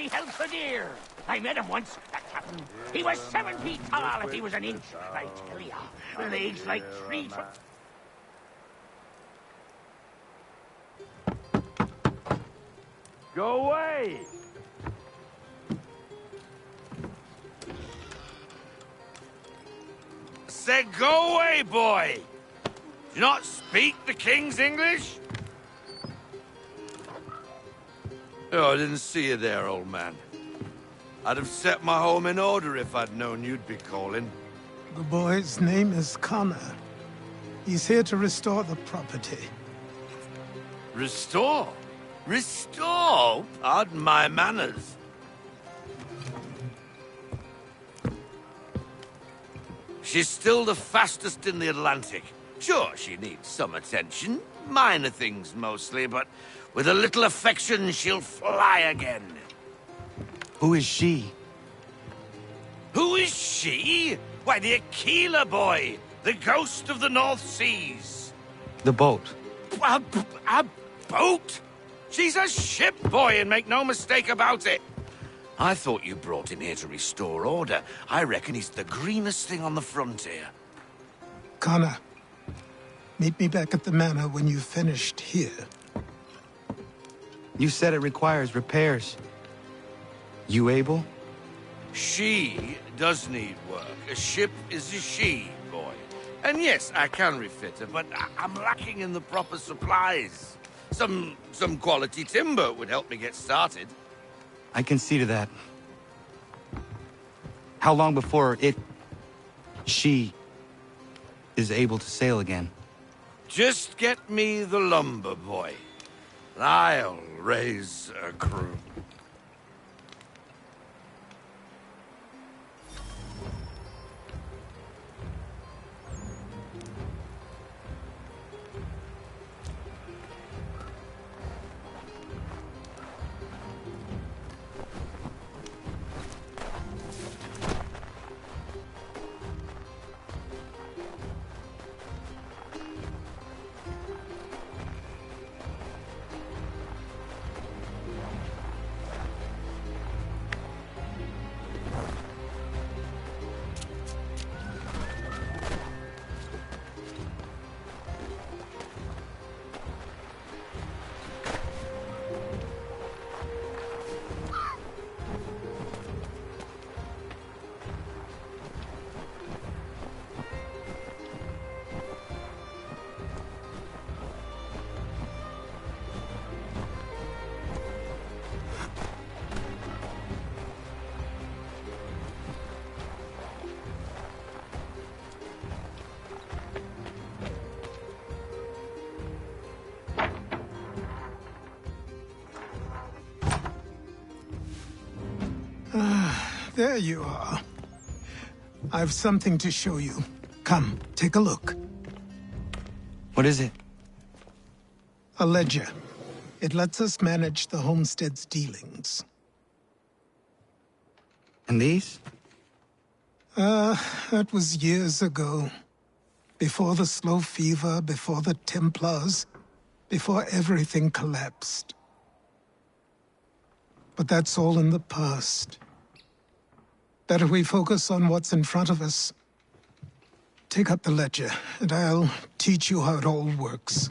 my health for dear. I met him once, that captain. He was 7 feet tall if he was an inch. I tell ya, legs like trees. Go away! Said go away, boy! Do you not speak the King's English? Oh, I didn't see you there, old man. I'd have set my home in order if I'd known you'd be calling. The boy's name is Connor. He's here to restore the property. Restore? Restore? Pardon my manners. She's still the fastest in the Atlantic. Sure, she needs some attention. Minor things mostly, but with a little affection, she'll fly again. Who is she? Who is she? Why, the Aquila boy, the ghost of the North Seas. The boat. A boat? She's a ship, boy, and make no mistake about it. I thought you brought him here to restore order. I reckon he's the greenest thing on the frontier. Connor, meet me back at the manor when you've finished here. You said it requires repairs. You able? She does need work. A ship is a she, boy. And yes, I can refit her, but I'm lacking in the proper supplies. Some quality timber would help me get started. I can see to that. How long before she is able to sail again? Just get me the lumber, boy. I'll raise a crew. There you are. I've something to show you. Come, take a look. What is it? A ledger. It lets us manage the homestead's dealings. And these? That was years ago. Before the slow fever, before the Templars, before everything collapsed. But that's all in the past. Better we focus on what's in front of us. Take up the ledger, and I'll teach you how it all works.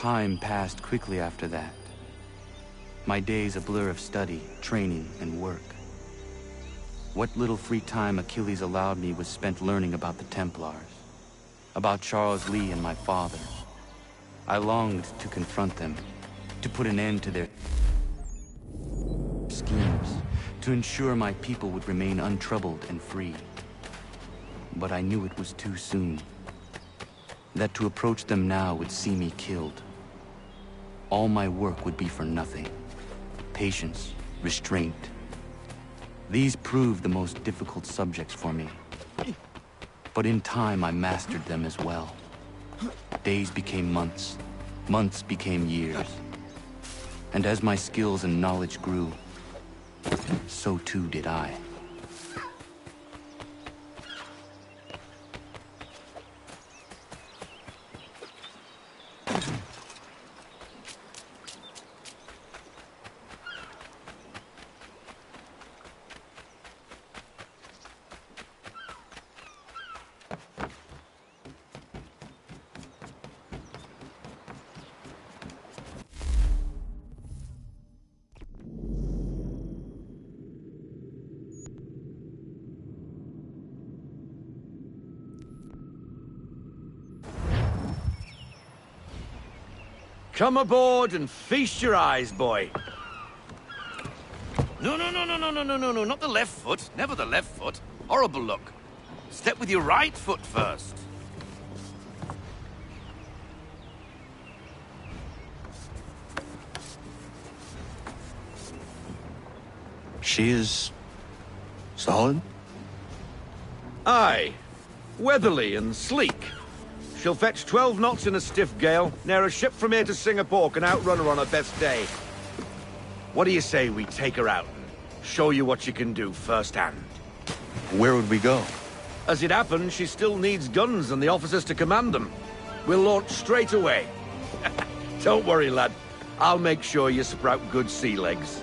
Time passed quickly after that. My days a blur of study, training, and work. What little free time Achilles allowed me was spent learning about the Templars, about Charles Lee and my father. I longed to confront them, to put an end to their schemes, to ensure my people would remain untroubled and free. But I knew it was too soon, that to approach them now would see me killed. All my work would be for nothing. Patience, restraint. These proved the most difficult subjects for me. But in time, I mastered them as well. Days became months, months became years. And as my skills and knowledge grew, so too did I. Come aboard and feast your eyes, boy. No, not the left foot. Never the left foot. Horrible look. Step with your right foot first. She is solid? Aye. Weatherly and sleek. She'll fetch 12 knots in a stiff gale, near a ship from here to Singapore can outrun her on her best day. What do you say we take her out and show you what she can do firsthand? Where would we go? As it happens, she still needs guns and the officers to command them. We'll launch straight away. Don't worry, lad. I'll make sure you sprout good sea legs.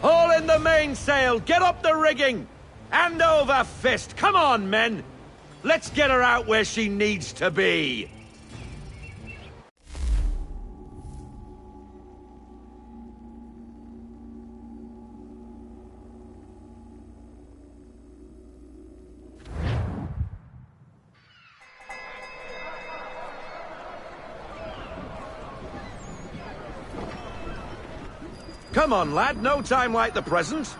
Haul in the mainsail! Get up the rigging! Hand over fist! Come on, men! Let's get her out where she needs to be! Come on, lad. No time like the present.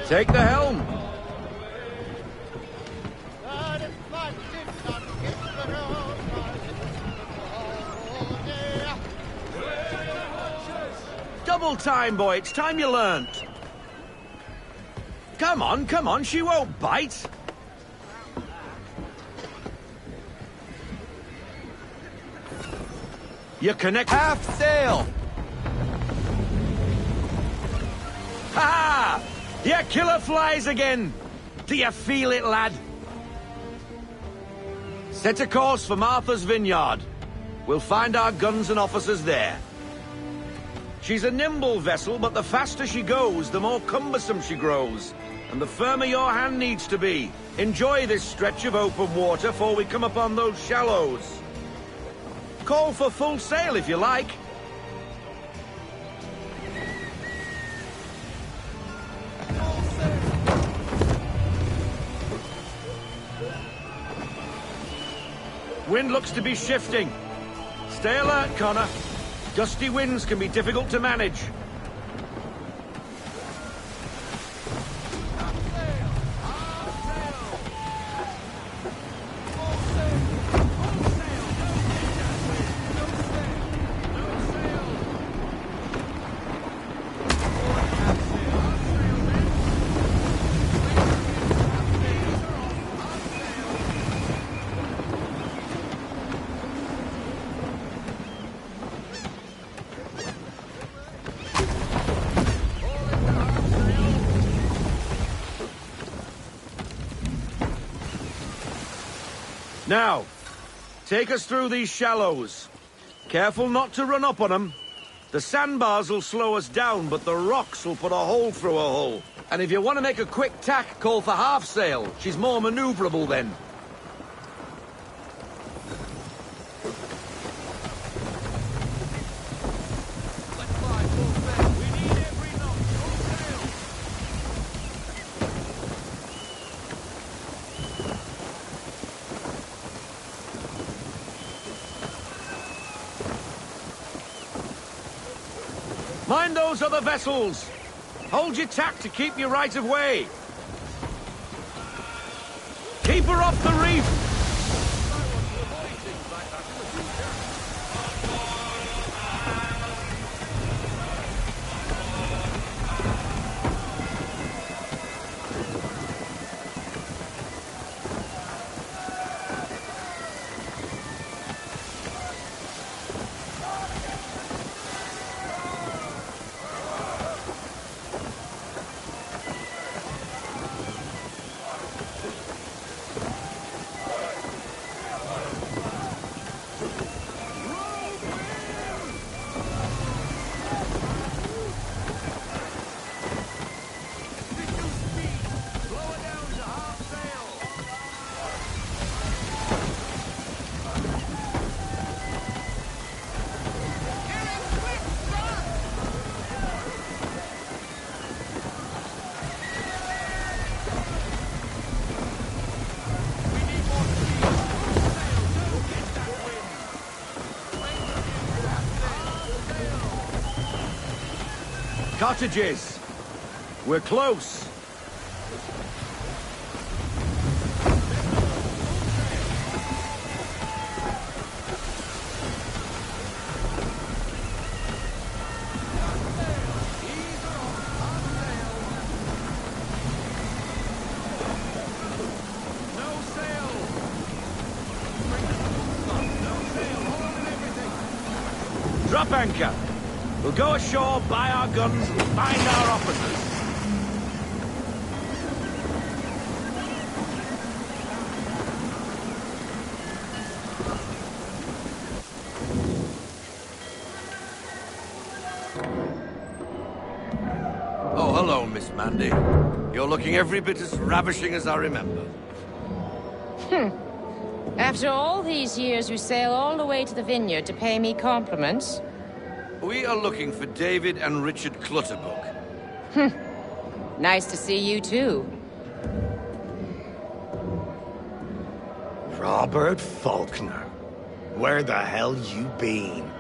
Take the helm. Double time, boy. It's time you learned. Come on. She won't bite. You connect. Half sail! Ha! Your killer flies again! Do you feel it, lad? Set a course for Martha's Vineyard. We'll find our guns and officers there. She's a nimble vessel, but the faster she goes, the more cumbersome she grows. And the firmer your hand needs to be. Enjoy this stretch of open water before we come upon those shallows. Call for full sail if you like. Wind looks to be shifting. Stay alert, Connor. Gusty winds can be difficult to manage. Now, take us through these shallows. Careful not to run up on them. The sandbars will slow us down, but the rocks will put a hole through a hull. And if you want to make a quick tack, call for half sail. She's more maneuverable then. Mind those other vessels! Hold your tack to keep your right of way! Keep her off the reef! Cottages! We're close! Drop anchor! We'll go ashore, buy our guns, and find our officers. Oh, hello, Miss Mandy. You're looking every bit as ravishing as I remember. After all these years, you sail all the way to the vineyard to pay me compliments? We are looking for David and Richard Clutterbuck. Nice to see you, too. Robert Faulkner. Where the hell you been?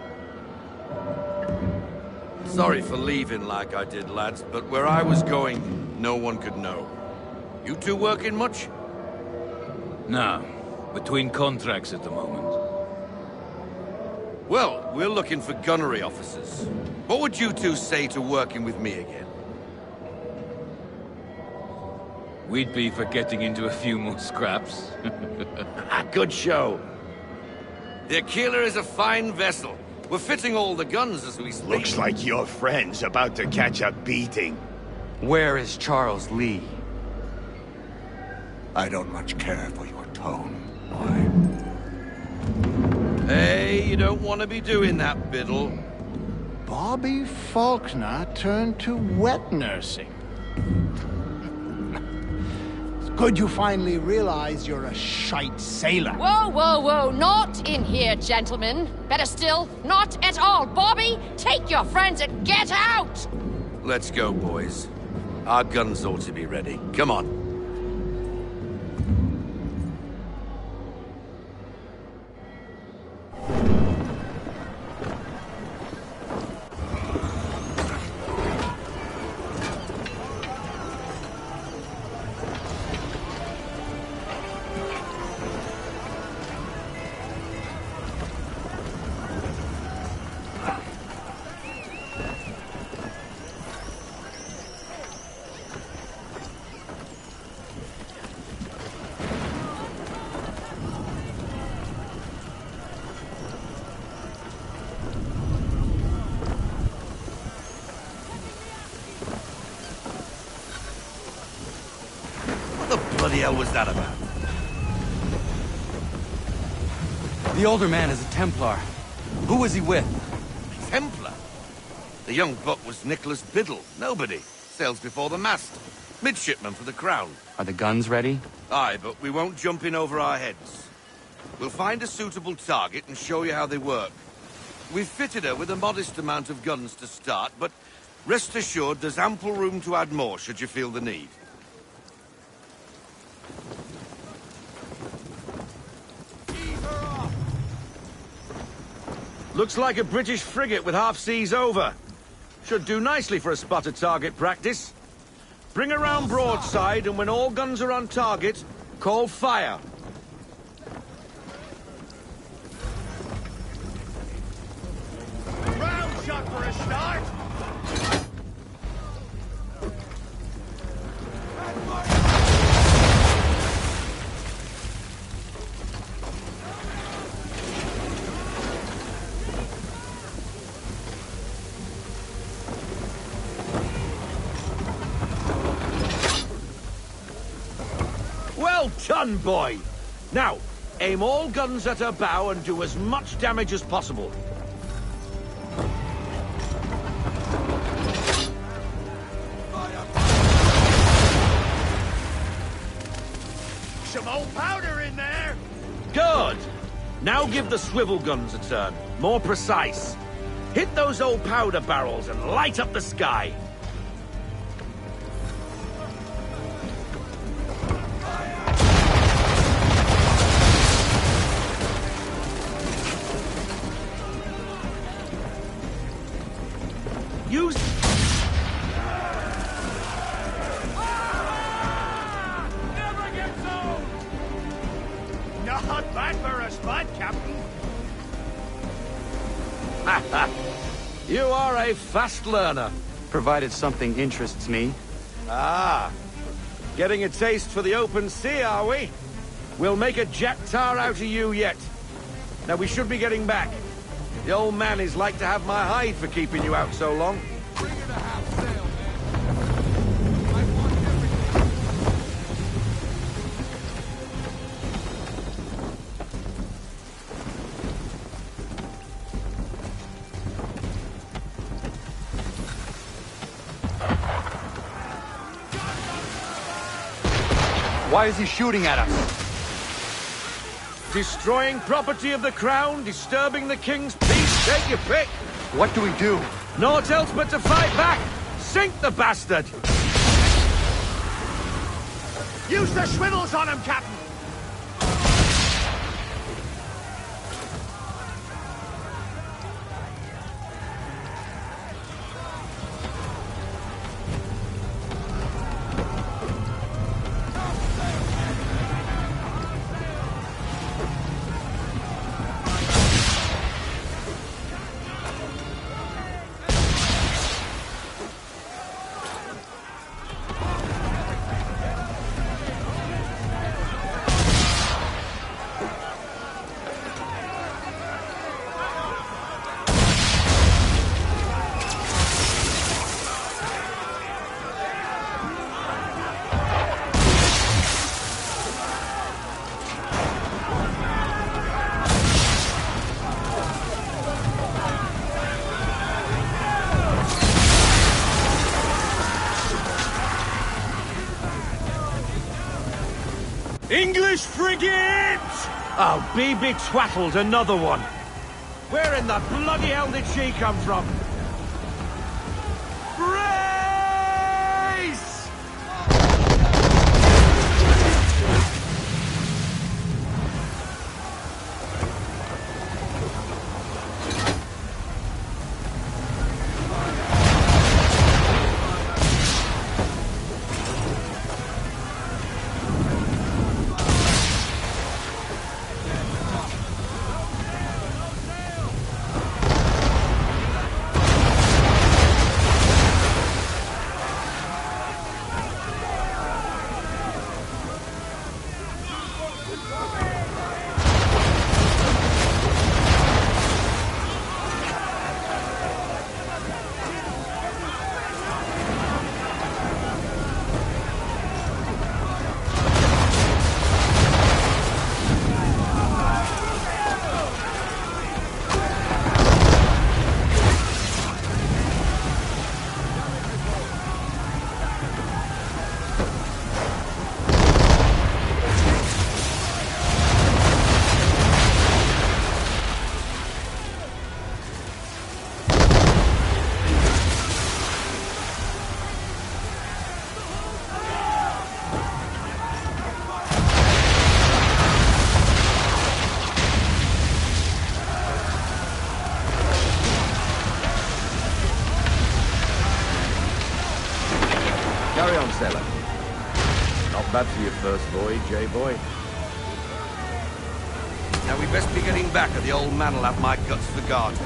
Sorry for leaving like I did, lads, but where I was going, no one could know. You two working much? No. Between contracts at the moment. Well, we're looking for gunnery officers. What would you two say to working with me again? We'd be for getting into a few more scraps. Good show. The Aquila is a fine vessel. We're fitting all the guns as we speak. Looks like your friend's about to catch a beating. Where is Charles Lee? I don't much care for your tone, boy. Hey, you don't want to be doing that, Biddle. Bobby Faulkner turned to wet nursing. It's good you finally realize you're a shite sailor. Whoa, whoa, whoa, not in here, gentlemen. Better still, not at all. Bobby, take your friends and get out! Let's go, boys. Our guns ought to be ready. Come on. What the bloody hell was that about? The older man is a Templar. Who was he with? Templar? The young buck was Nicholas Biddle. Nobody. Sails before the mast. Midshipman for the Crown. Are the guns ready? Aye, but we won't jump in over our heads. We'll find a suitable target and show you how they work. We've fitted her with a modest amount of guns to start, but rest assured there's ample room to add more should you feel the need. Looks like a British frigate with half seas over. Should do nicely for a spotted target practice. Bring her round broadside, and when all guns are on target, call fire. Round shot for a start. Well done, boy! Now, aim all guns at her bow and do as much damage as possible. Some old powder in there. Good! Now give the swivel guns a turn. More precise. Hit those old powder barrels and light up the sky. Use... Never gets old. Not bad for a spot, Captain. You are a fast learner. Provided something interests me. Ah, getting a taste for the open sea, are we? We'll make a jack tar out of you yet. Now, we should be getting back. The old man is like to have my hide for keeping you out so long. Bring her to half sail, man. I want everything. Why is he shooting at us? Destroying property of the crown, disturbing the king's peace, take your pick. What do we do? Naught else but to fight back. Sink the bastard. Use the swivels on him, Captain. English frigate! Oh, be betwattled, another one. Where in the bloody hell did she come from? Brace! sailor. Not bad for your first voyage, eh, boy? Now we best be getting back, or the old man will have my guts for garters.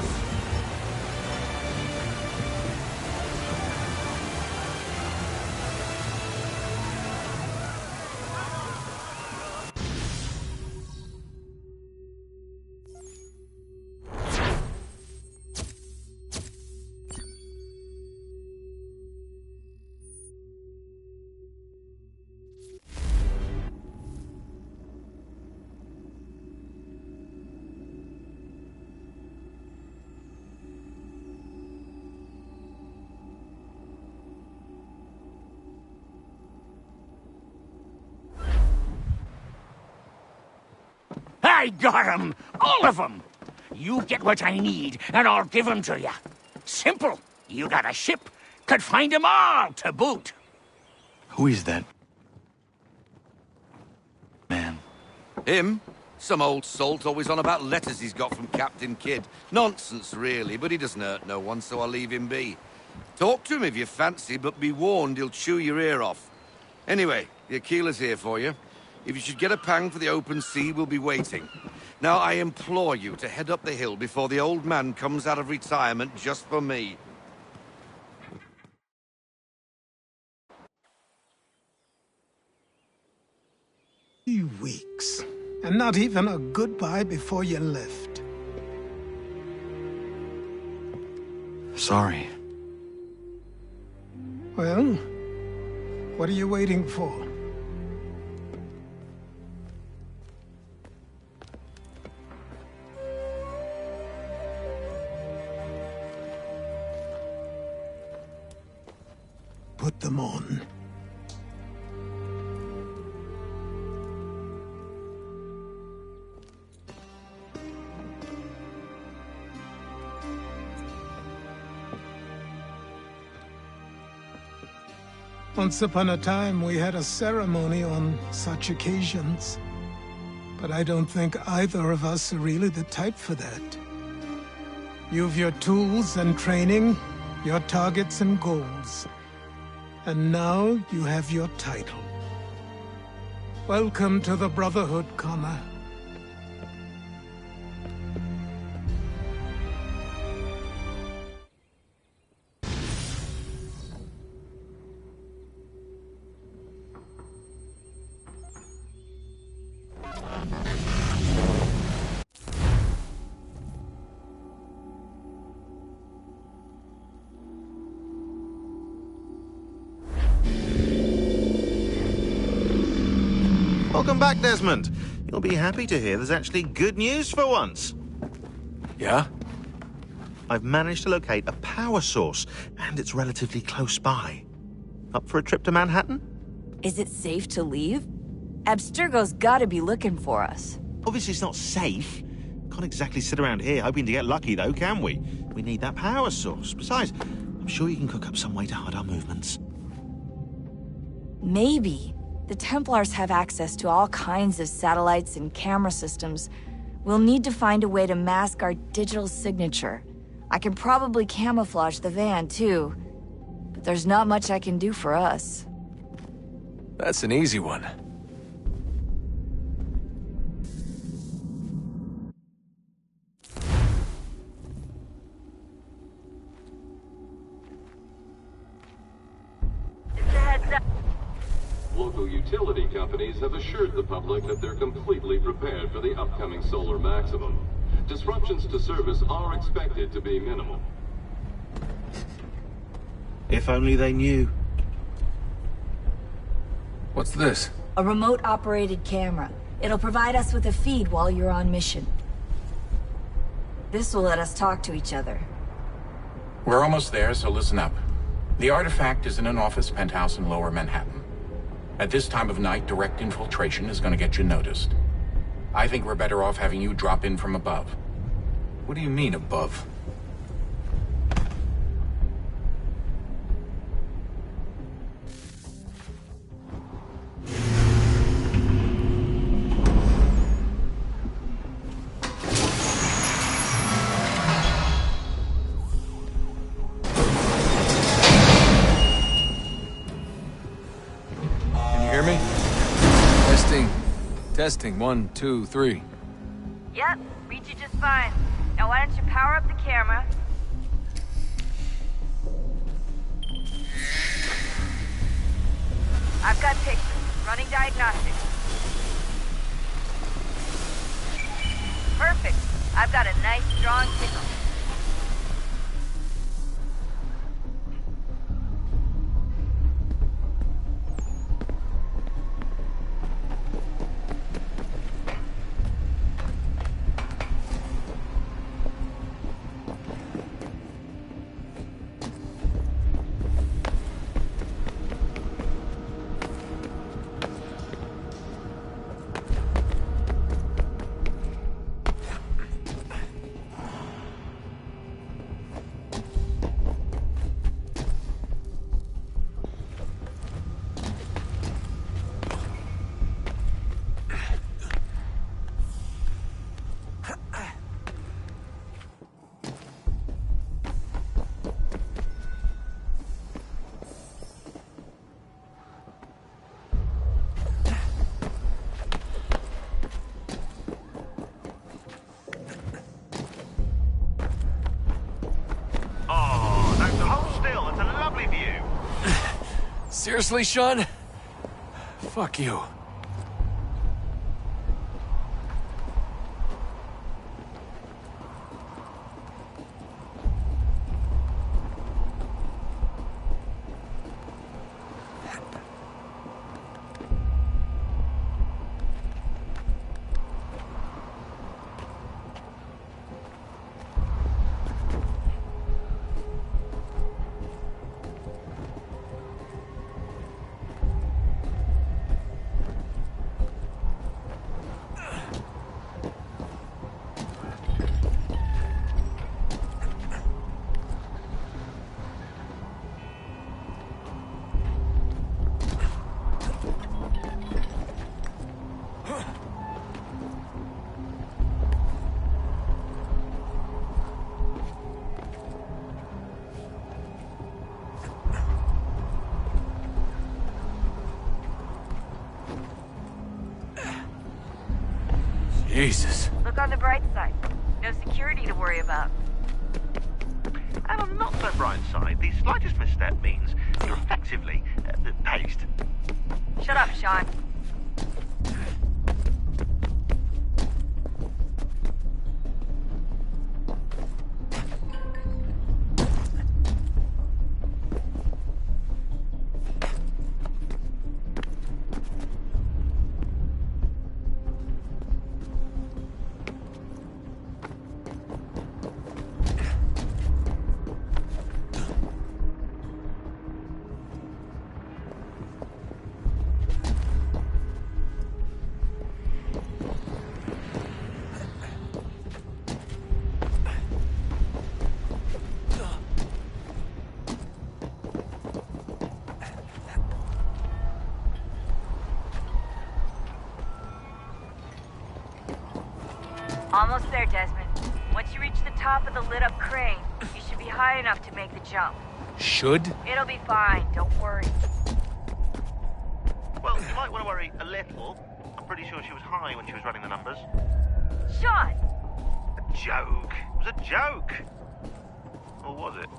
I got 'em! All of 'em! You get what I need, and I'll give 'em to you. Simple. You got a ship. Could find 'em all to boot. Who is that man? Him? Some old salt always on about letters he's got from Captain Kidd. Nonsense, really, but he doesn't hurt no one, so I'll leave him be. Talk to him if you fancy, but be warned he'll chew your ear off. Anyway, the Aquila's here for you. If you should get a pang for the open sea, we'll be waiting. Now, I implore you to head up the hill before the old man comes out of retirement just for me. 3 weeks, and not even a goodbye before you left. Sorry. Well, what are you waiting for? Put them on. Once upon a time, we had a ceremony on such occasions. But I don't think either of us are really the type for that. You've your tools and training, your targets and goals. And now you have your title. Welcome to the Brotherhood, Connor. Welcome back, Desmond. You'll be happy to hear there's actually good news for once. Yeah? I've managed to locate a power source, and it's relatively close by. Up for a trip to Manhattan? Is it safe to leave? Abstergo's gotta be looking for us. Obviously it's not safe. Can't exactly sit around here hoping to get lucky, though, can we? We need that power source. Besides, I'm sure you can cook up some way to hide our movements. Maybe. The Templars have access to all kinds of satellites and camera systems. We'll need to find a way to mask our digital signature. I can probably camouflage the van, too. But there's not much I can do for us. That's an easy one. Local utility companies have assured the public that they're completely prepared for the upcoming solar maximum. Disruptions to service are expected to be minimal. If only they knew. What's this? A remote-operated camera. It'll provide us with a feed while you're on mission. This will let us talk to each other. We're almost there, so listen up. The artifact is in an office penthouse in Lower Manhattan. At this time of night, direct infiltration is going to get you noticed. I think we're better off having you drop in from above. What do you mean, above? Testing, 1, 2, 3. Yep, read you just fine. Now why don't you power up the camera? I've got pictures. Running diagnostics. Perfect. I've got a nice, strong signal. Seriously, Sean? Fuck you. Jesus. Look on the bright side. No security to worry about. And on the not so bright side, the slightest misstep means you're effectively paced. Shut up, Sean. Almost there, Desmond. Once you reach the top of the lit-up crane, you should be high enough to make the jump. Should? It'll be fine, don't worry. Well, you might want to worry a little. I'm pretty sure she was high when she was running the numbers. Sean! A joke. It was a joke. Or was it?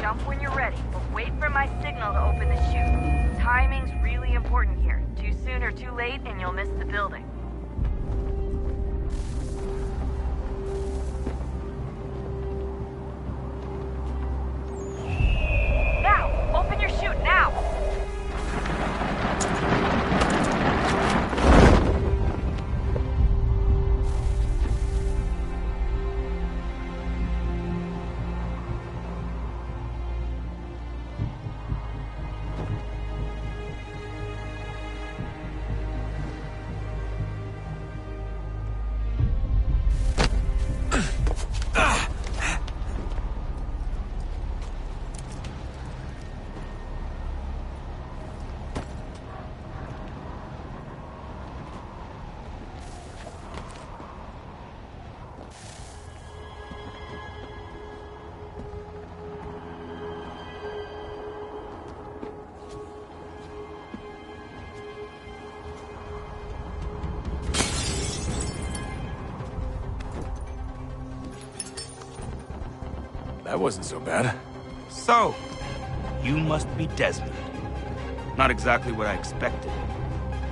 Jump when you're ready, but wait for my signal to open the chute. Timing's really important here. Too soon or too late, and you'll miss the building. Now! Open your chute, now! that wasn't so bad. So, you must be Desmond. Not exactly what I expected.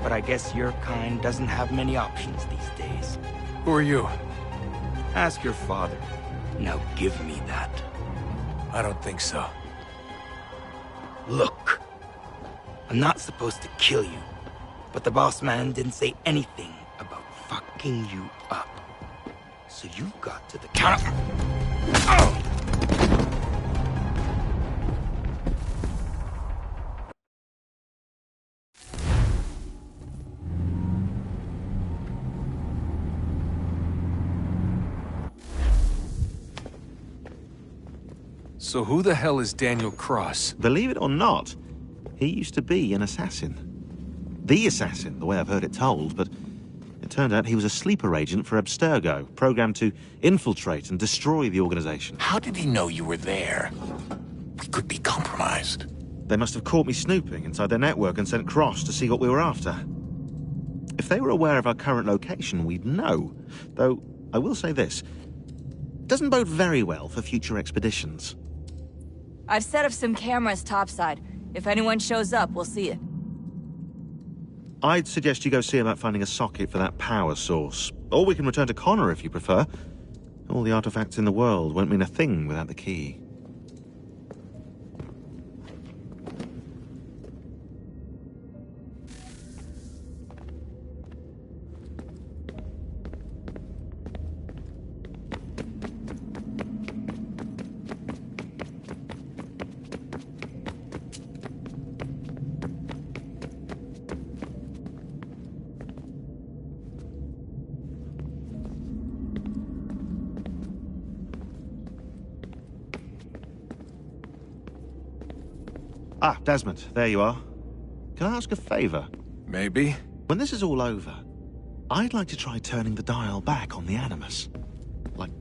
But I guess your kind doesn't have many options these days. Who are you? Ask your father. Now give me that. I don't think so. Look. I'm not supposed to kill you. But the boss man didn't say anything about fucking you up. So you got to the counter. Oh! So who the hell is Daniel Cross? Believe it or not, he used to be an assassin. The assassin, the way I've heard it told, but it turned out he was a sleeper agent for Abstergo, programmed to infiltrate and destroy the organization. How did he know you were there? We could be compromised. They must have caught me snooping inside their network and sent Cross to see what we were after. If they were aware of our current location, we'd know. Though, I will say this. Doesn't bode very well for future expeditions. I've set up some cameras topside. If anyone shows up, we'll see it. I'd suggest you go see about finding a socket for that power source. Or we can return to Connor if you prefer. All the artifacts in the world won't mean a thing without the key. Ah, Desmond, there you are. Can I ask a favor? Maybe. When this is all over, I'd like to try turning the dial back on the Animus. Like,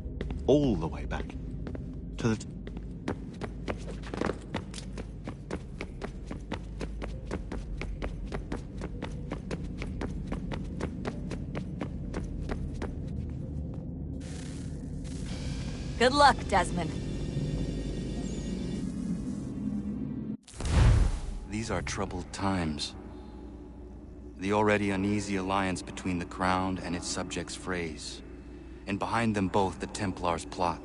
all the way back. To the... Good luck, Desmond. These are troubled times. The already uneasy alliance between the Crown and its subjects frays. And behind them both the Templars plot,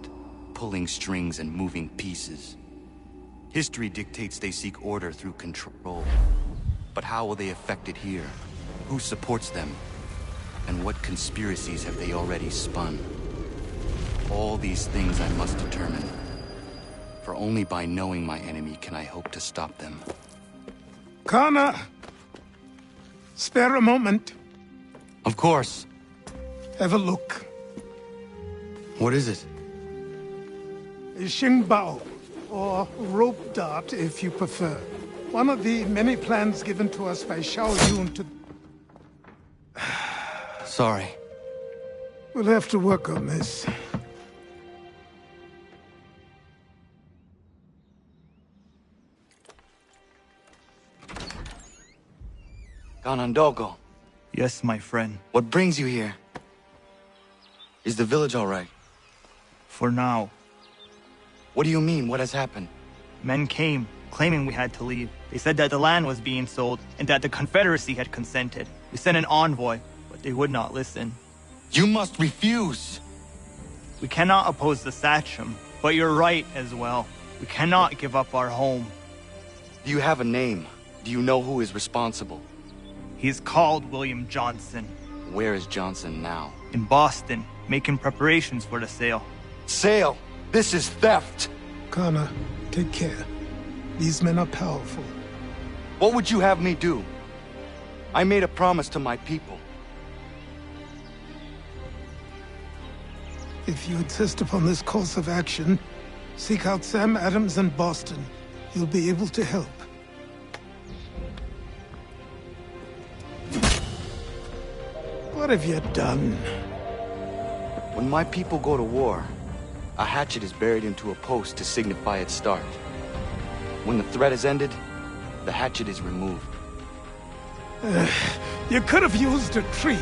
pulling strings and moving pieces. History dictates they seek order through control. But how will they affect it here? Who supports them? And what conspiracies have they already spun? All these things I must determine. For only by knowing my enemy can I hope to stop them. Connor! Spare a moment. Of course. Have a look. What is it? A Xingbao, or rope dart if you prefer. One of the many plans given to us by Xiao Yun to... Sorry. We'll have to work on this. Ganondogo. Yes, my friend. What brings you here? Is the village all right? For now. What do you mean? What has happened? Men came, claiming we had to leave. They said that the land was being sold, and that the Confederacy had consented. We sent an envoy, but they would not listen. You must refuse! We cannot oppose the Sachem, but you're right as well. We cannot give up our home. Do you have a name? Do you know who is responsible? He's called William Johnson. Where is Johnson now? In Boston, making preparations for the sale. Sale? This is theft! Connor, take care. These men are powerful. What would you have me do? I made a promise to my people. If you insist upon this course of action, seek out Sam Adams in Boston. He'll be able to help. What have you done? When my people go to war, a hatchet is buried into a post to signify its start. When the threat is ended, the hatchet is removed. You could have used a tree.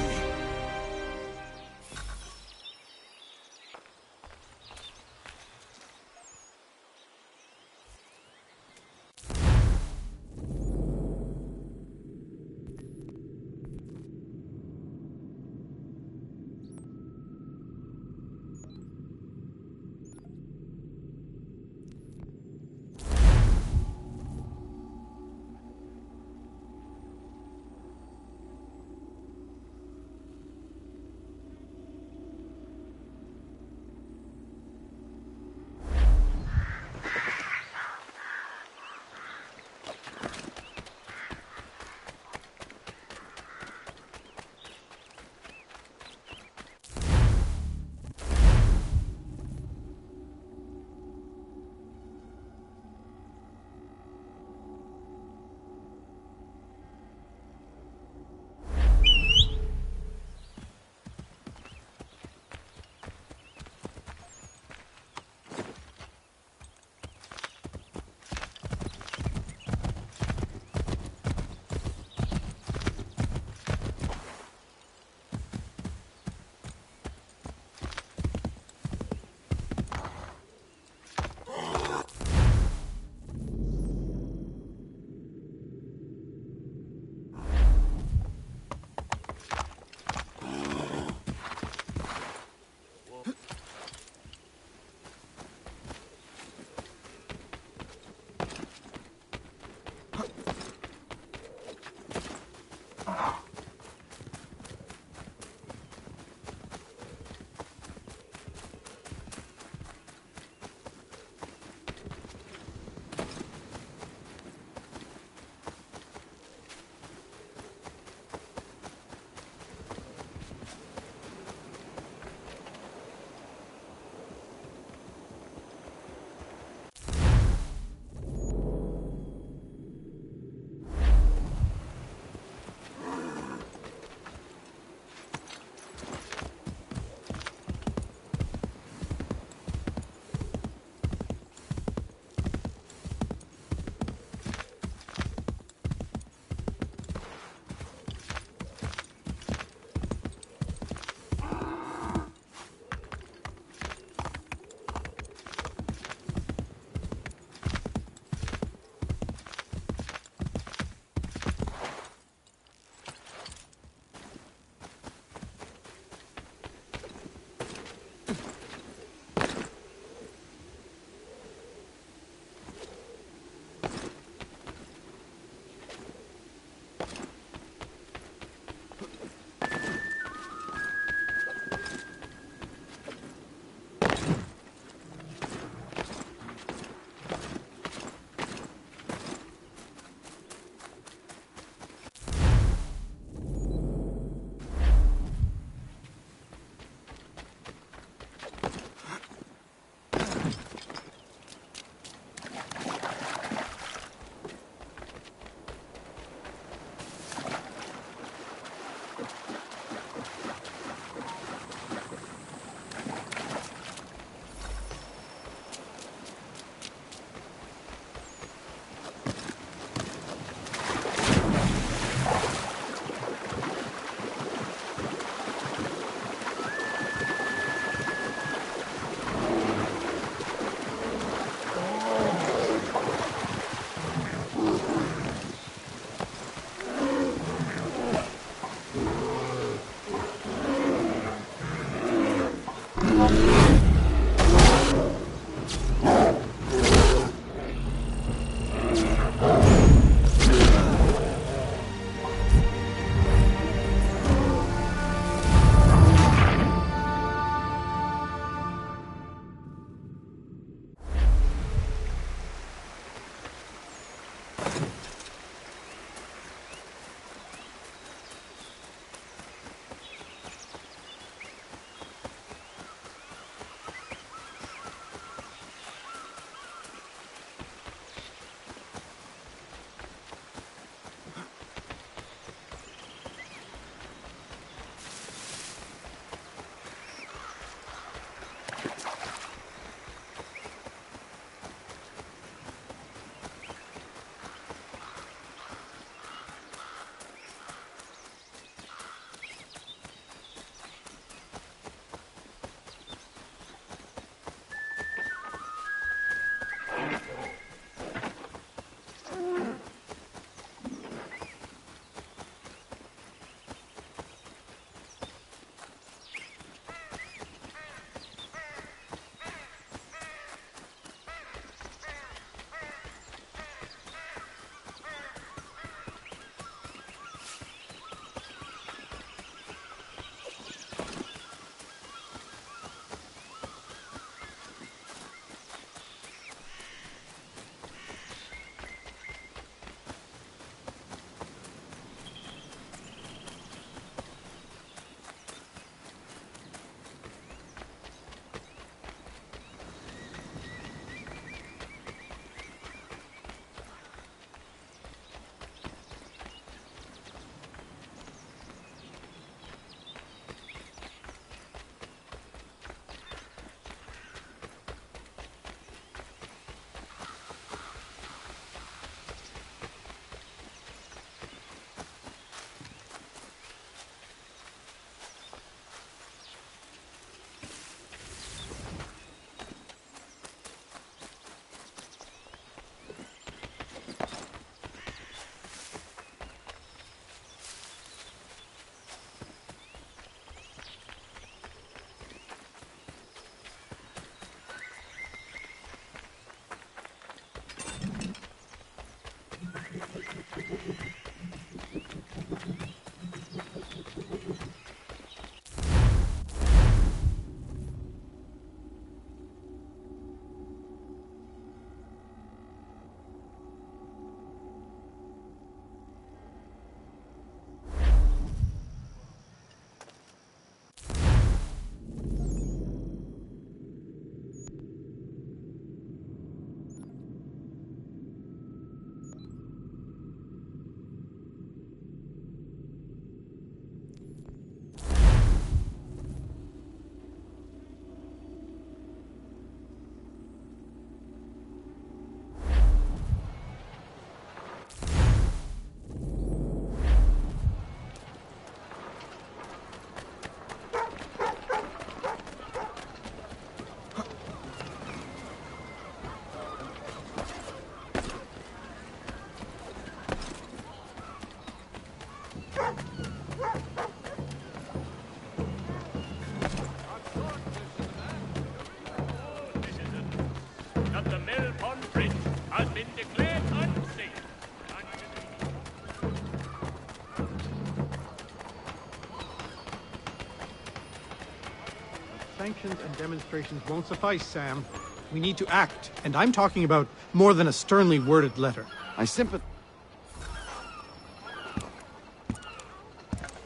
Sanctions and demonstrations won't suffice, Sam. We need to act, and I'm talking about more than a sternly worded letter. I sympathize.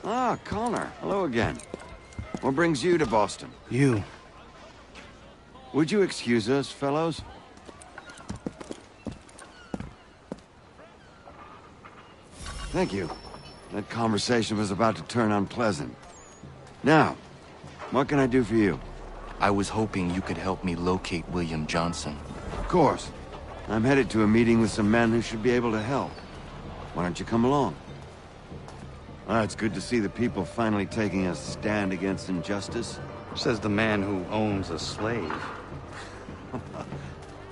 Ah, Connor. Hello again. What brings you to Boston? You. Would you excuse us, fellows? Thank you. That conversation was about to turn unpleasant. Now, what can I do for you? I was hoping you could help me locate William Johnson. Of course. I'm headed to a meeting with some men who should be able to help. Why don't you come along? It's good to see the people finally taking a stand against injustice. Says the man who owns a slave.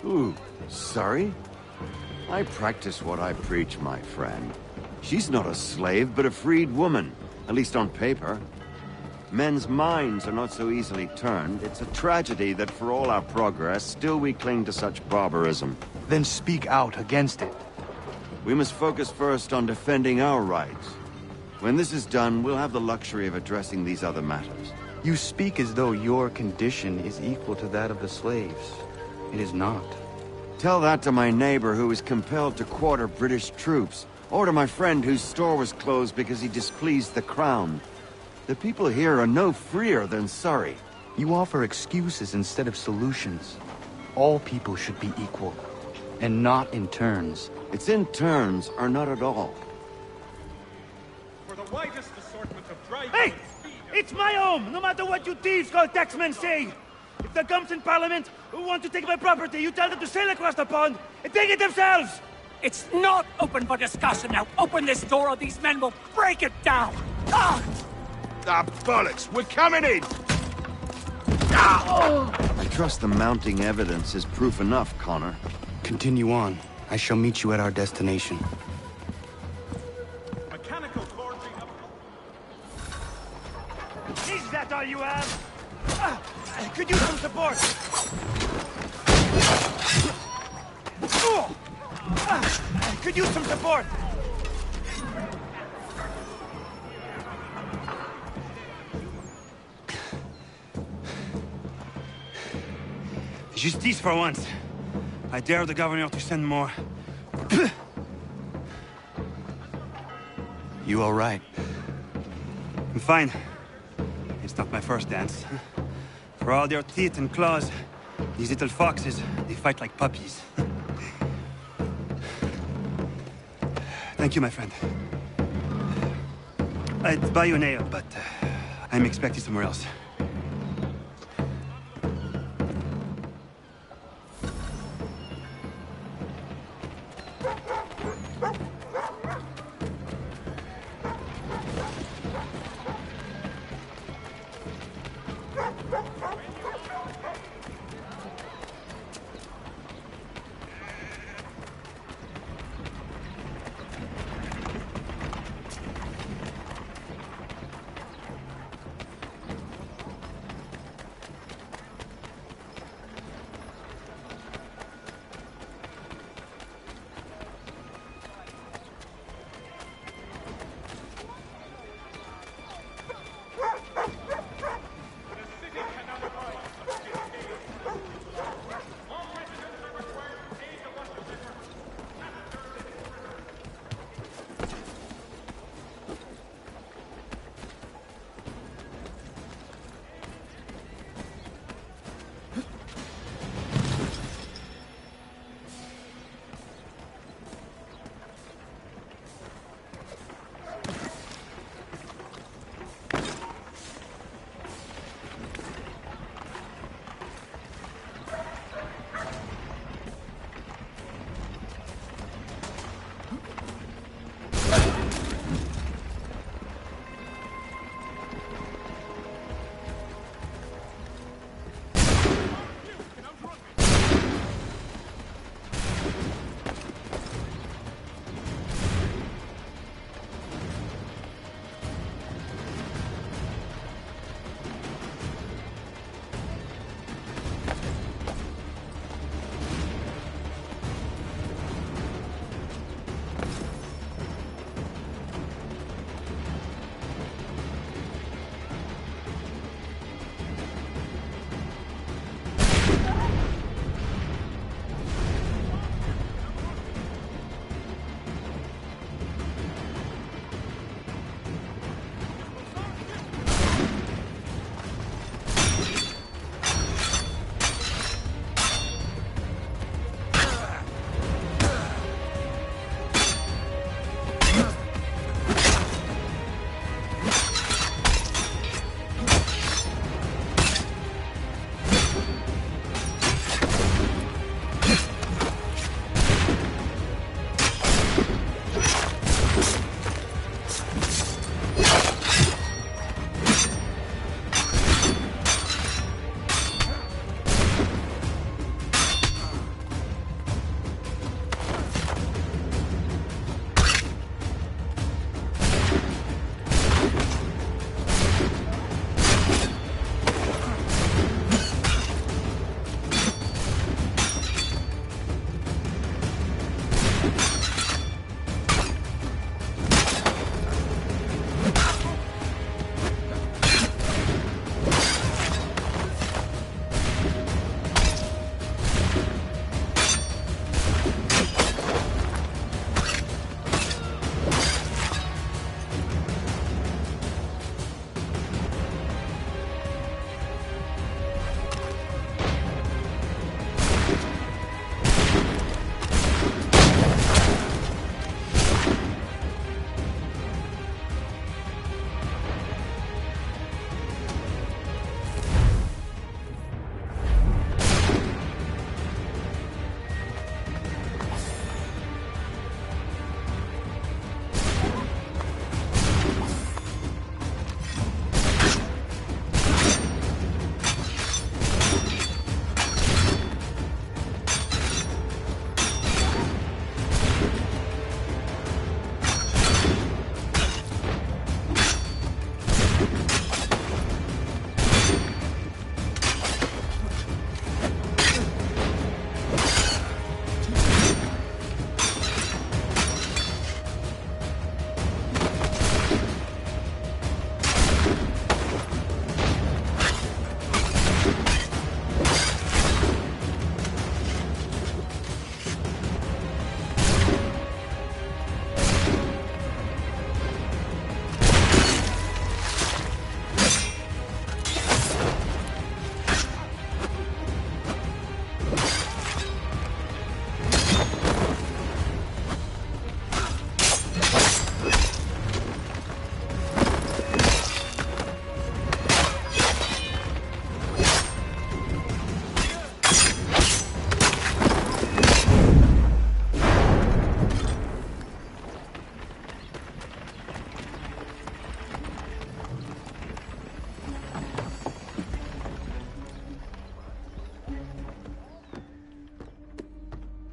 Ooh, sorry? I practice what I preach, my friend. She's not a slave, but a freed woman. At least on paper. Men's minds are not so easily turned. It's a tragedy that for all our progress, still we cling to such barbarism. Then speak out against it. We must focus first on defending our rights. When this is done, we'll have the luxury of addressing these other matters. You speak as though your condition is equal to that of the slaves. It is not. Tell that to my neighbor who was compelled to quarter British troops, or to my friend whose store was closed because he displeased the crown. The people here are no freer than Surrey. You offer excuses instead of solutions. All people should be equal, and not in turns. It's in turns, or not at all. For the widest assortment of dry Hey! It's my home, no matter what you thieves called taxmen say! If the gums in Parliament who want to take my property, you tell them to sail across the pond and take it themselves! It's not open for discussion now. Open this door or these men will break it down. Ah! Ah, bollocks! We're coming in! I trust the mounting evidence is proof enough, Connor. Continue on. I shall meet you at our destination. mechanical forging of... Is that all you have? Could use some support! Could use some support! Justice for once. I dare the governor to send more. You all right? I'm fine. It's not my first dance. For all their teeth and claws, these little foxes, they fight like puppies. Thank you, my friend. I'd buy you an ale, but I'm expecting somewhere else.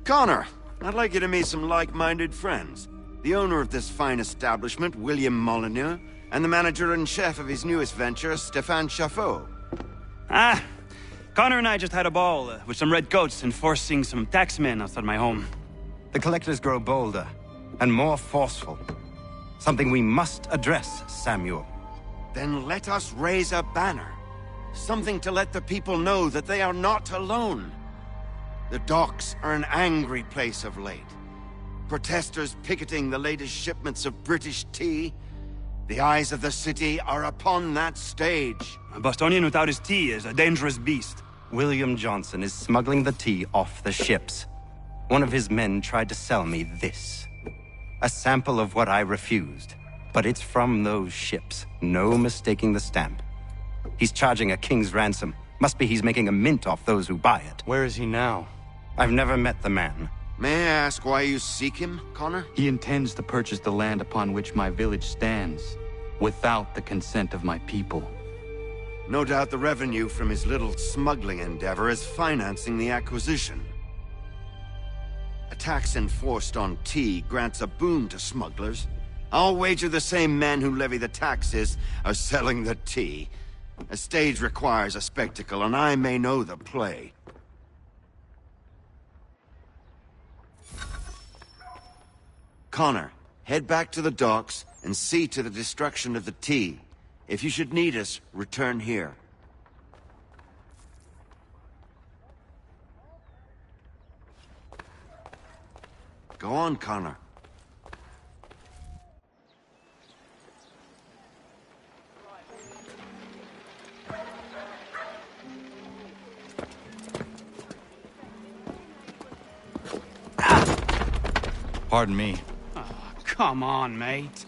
Connor, I'd like you to meet some like-minded friends. The owner of this fine establishment, William Molyneux, and the manager and chef of his newest venture, Stéphane Chaffeau. Ah, Connor and I just had a ball with some redcoats enforcing some taxmen outside my home. The collectors grow bolder and more forceful. Something we must address, Samuel. Then let us raise a banner. Something to let the people know that they are not alone. The docks are an angry place of late. Protesters picketing the latest shipments of British tea. The eyes of the city are upon that stage. A Bostonian without his tea is a dangerous beast. William Johnson is smuggling the tea off the ships. One of his men tried to sell me this. A sample of what I refused. But it's from those ships. No mistaking the stamp. He's charging a king's ransom. Must be he's making a mint off those who buy it. Where is he now? I've never met the man. May I ask why you seek him, Connor? He intends to purchase the land upon which my village stands, without the consent of my people. No doubt the revenue from his little smuggling endeavor is financing the acquisition. A tax enforced on tea grants a boon to smugglers. I'll wager the same men who levy the taxes are selling the tea. A stage requires a spectacle, and I may know the play. Connor, head back to the docks and see to the destruction of the tea. If you should need us, return here. Go on, Connor. Pardon me. Oh, come on, mate.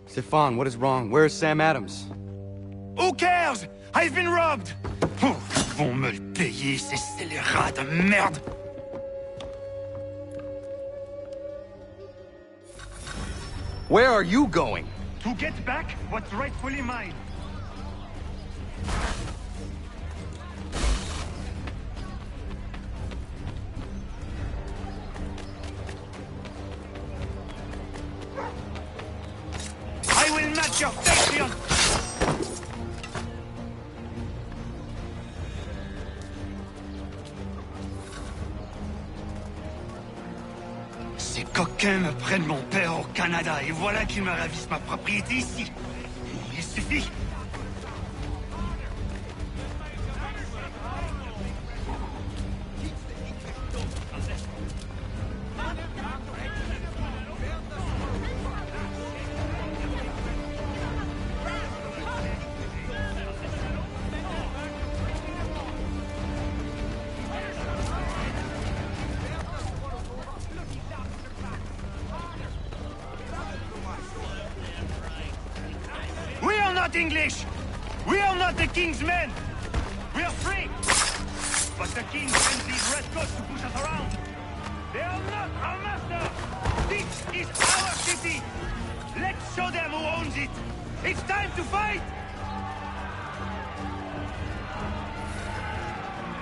Stefan, what is wrong? Where is Sam Adams? Who cares? I've been robbed! Oh, ils vont me le payer, ces scélérats de merde! Where are you going? To get back what's rightfully mine. I will match your Patreon! Ces coquins me prennent mon père au Canada et voilà qu'ils me ravissent ma propriété ici. Il suffit. English! We are not the king's men! We are free! But the king sends these redcoats to push us around! They are not our master! This is our city! Let's show them who owns it! It's time to fight!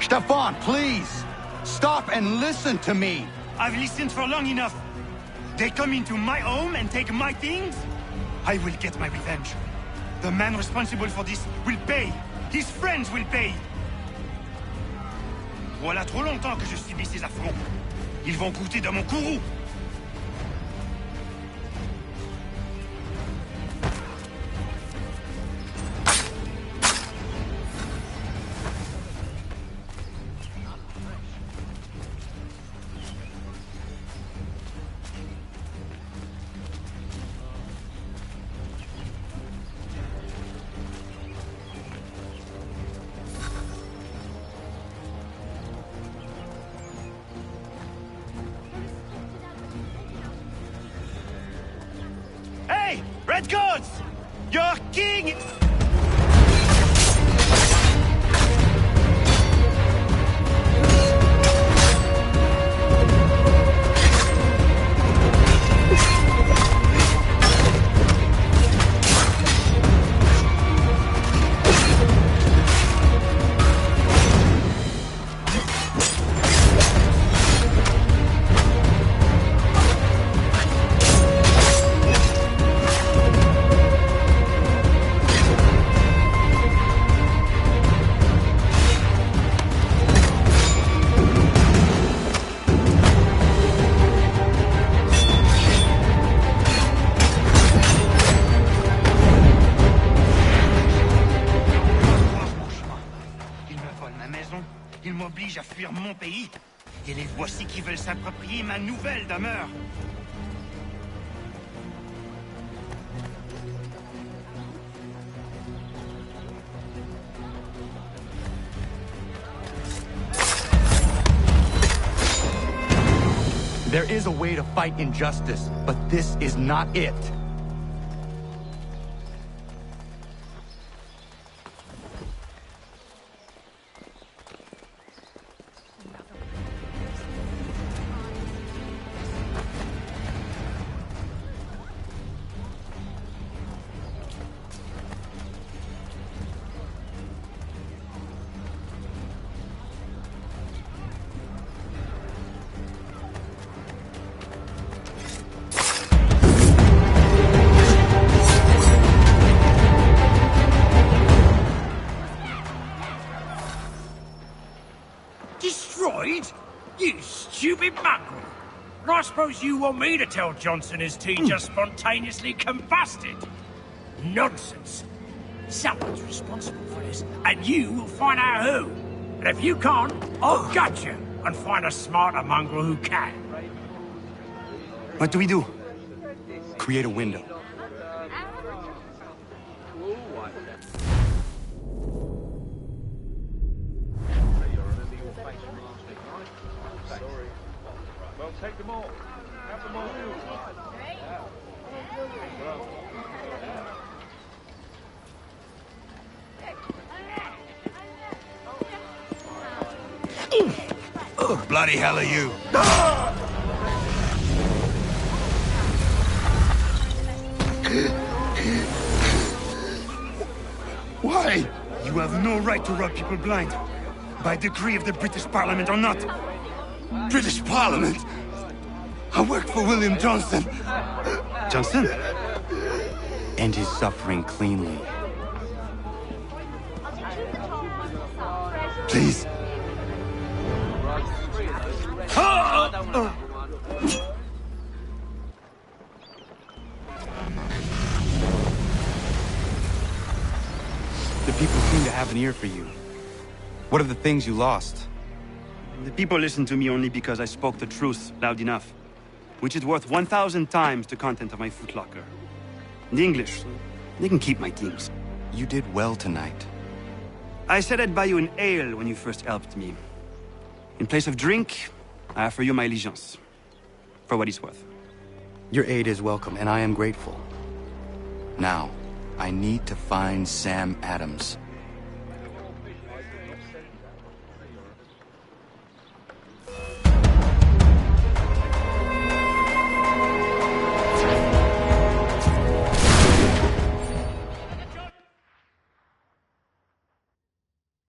Stefan, please! Stop and listen to me! I've listened for long enough. They come into my home and take my things? I will get my revenge. The man responsible for this will pay. His friends will pay. Voilà trop longtemps que je subis ces affronts. Ils vont coûter de mon courroux. Hey, Redcoats! Your king! Ils m'obligent à fuir mon pays. Et les voici qui veulent s'approprier ma nouvelle demeure. There is a way to fight injustice, but this is not it. Destroyed? You stupid mongrel! And I suppose you want me to tell Johnson his tea just spontaneously combusted? Nonsense! Someone's responsible for this, and you will find out who. And if you can't, I'll gut you and find a smarter mongrel who can. What do we do? Create a window. Well, take them all. Have them all. Bloody hell are you? Why? You have no right to rob people blind. By decree of the British Parliament or not. British Parliament? I worked for William Johnson. Johnson? End his suffering cleanly. Please. The people seem to have an ear for you. What are the things you lost? The people listen to me only because I spoke the truth loud enough, which is worth 1,000 times the content of my footlocker. The English, they can keep my things. You did well tonight. I said I'd buy you an ale when you first helped me. In place of drink, I offer you my allegiance. For what it's worth. Your aid is welcome, and I am grateful. Now, I need to find Sam Adams.